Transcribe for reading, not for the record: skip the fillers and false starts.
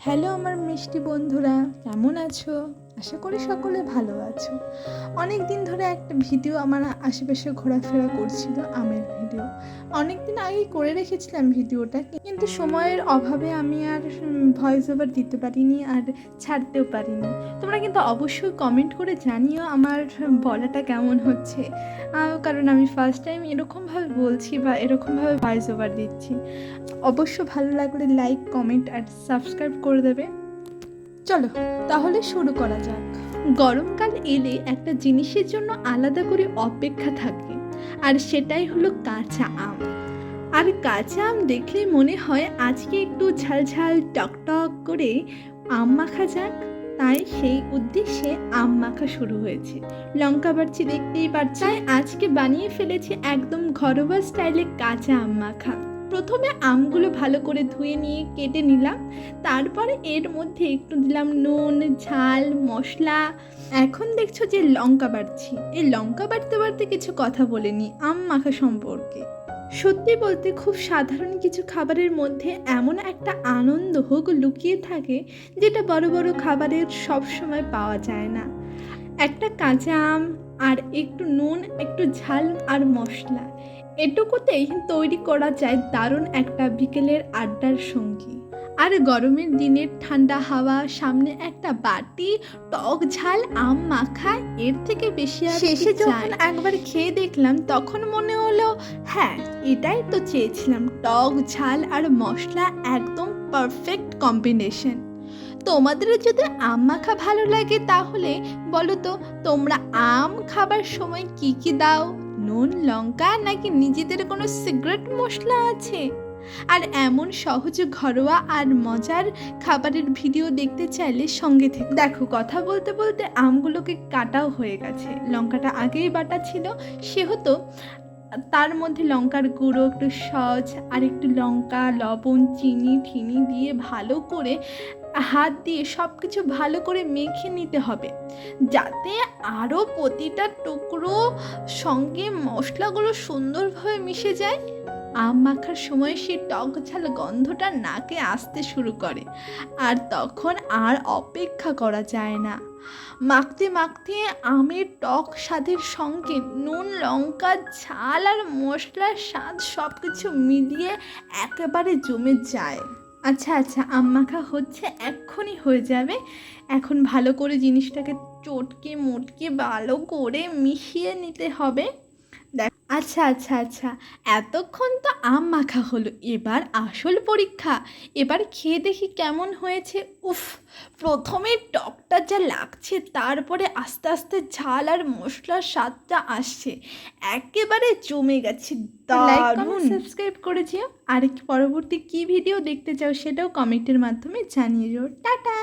Hello আমার মিষ্টি বন্ধুরা, কেমন আছো? আশা করি সকলে ভালো আছো। অনেক দিন ধরে একটা ভিডিও আমার আশেপাশে ঘোরাফেরা করছিল, আমের ভিডিও। অনেক দিন আগেই করে রেখেছিলাম ভিডিওটা, কিন্তু সময়ের অভাবে আমি আর ভয়েস ওভার দিতে পারিনি আর ছাড়তেও পারিনি। তোমরা কিন্তু অবশ্যই কমেন্ট করে জানিও আমার বলাটা কেমন হচ্ছে, কারণ আমি ফার্স্ট টাইম এরকমভাবে বলছি বা এরকমভাবে ভয়েস ওভার দিচ্ছি। অবশ্য ভালো লাগলে লাইক, কমেন্ট আর সাবস্ক্রাইব করে দেবে। চলো তাহলে শুরু করা যাক। গরমকাল এলে একটা জিনিসের জন্য আলাদা করে অপেক্ষা থাকে, আর সেটাই হলো কাঁচা আম। আর কাঁচা আম দেখলেই মনে হয় আজকে একটু ঝালঝাল টকটক করে আম মাখা যাক। তাই সেই উদ্দেশ্যে আম মাখা শুরু হয়েছে। লঙ্কা বাড়ছি দেখতেই পাচ্ছি, আজকে বানিয়ে ফেলেছি একদম ঘরোয়া স্টাইলে কাঁচা আম মাখা। প্রথমে আমগুলো ভালো করে ধুয়ে নিয়ে কেটে নিলাম, তারপরে এর মধ্যে একটু দিলাম নুন, ঝাল, মশলা। এখন দেখছো যে লঙ্কা বাড়ছি। এই লঙ্কা বাড়তে বাড়তে কিছু কথা বলে নি আম মাখা সম্পর্কে। সত্যি বলতে খুব সাধারণ কিছু খাবারের মধ্যে এমন একটা আনন্দ হোক লুকিয়ে থাকে, যেটা বড় বড় খাবারের সব সময় পাওয়া যায় না। একটা কাঁচা আম আর একটু নুন, একটু ঝাল আর মশলা, এটুকুতেই তৈরি করা যায় দারুণ একটা বিকেলের আড্ডার সঙ্গী। আর গরমের দিনের ঠান্ডা হাওয়া, সামনে একটা বাটি টক ঝাল আম মাখা, এর থেকে বেশি আর শেষে যখন একবার খেয়ে দেখলাম তখন মনে হলো হ্যাঁ, এটাই তো চেয়েছিলাম। টক ঝাল আর মশলা একদম পারফেক্ট কম্বিনেশন। তোমাদেরও যদি আম মাখা ভালো লাগে তাহলে বলো তো, তোমরা আম খাবার সময় কি কি দাও? নুন, লঙ্কা, নাকি নিজেদের কোনো সিক্রেট মশলা আছে? আর এমন সহজ, ঘরোয়া আর মজার খাবারের ভিডিও দেখতে চাইলে সঙ্গে থেকে দেখো। কথা বলতে বলতে আমগুলোকে কাটাও হয়ে গেছে, লঙ্কাটা আগেই বাটা ছিল, সেহেতু তার মধ্যে লঙ্কার গুঁড়ো, একটু সস আর একটু লঙ্কা, লবণ, চিনি ঠিনি দিয়ে ভালো করে হাত দিয়ে সব কিছু ভালো করে মেখে নিতে হবে, যাতে আরও প্রতিটা টুকরো সঙ্গে মশলাগুলো সুন্দরভাবে মিশে যায়। আম মাখার সময় সেই টক ঝাল গন্ধটা নাকে আসতে শুরু করে, আর তখন আর অপেক্ষা করা যায় না। মাখতে মাখতে আমের টক স্বাদের সঙ্গে নুন, লঙ্কা, ঝাল আর মশলার স্বাদ সব কিছু মিলিয়ে একেবারে জমে যায়। আচ্ছা আচ্ছা, আম মাখা হচ্ছে, এক্ষুনি হয়ে যাবে। এখন ভালো করে জিনিসটাকে চটকে মোটকে ভালো করে মিশিয়ে নিতে হবে। আচ্ছা আচ্ছা আচ্ছা, এতক্ষণ তো আম মাখা হলো, এবার আসল পরীক্ষা। এবার খেয়ে দেখি কেমন হয়েছে। উফ, প্রথমে টকটা যা লাগছে, তারপরে আস্তে আস্তে ঝাল আর মশলার স্বাদটা আসছে, একেবারে জমে গেছে। লাইক, কমেন্ট, সাবস্ক্রাইব করেছিও। আর পরবর্তী কি ভিডিও দেখতে চাও সেটাও কমেন্টের মাধ্যমে জানিয়ে যাও। টাটা।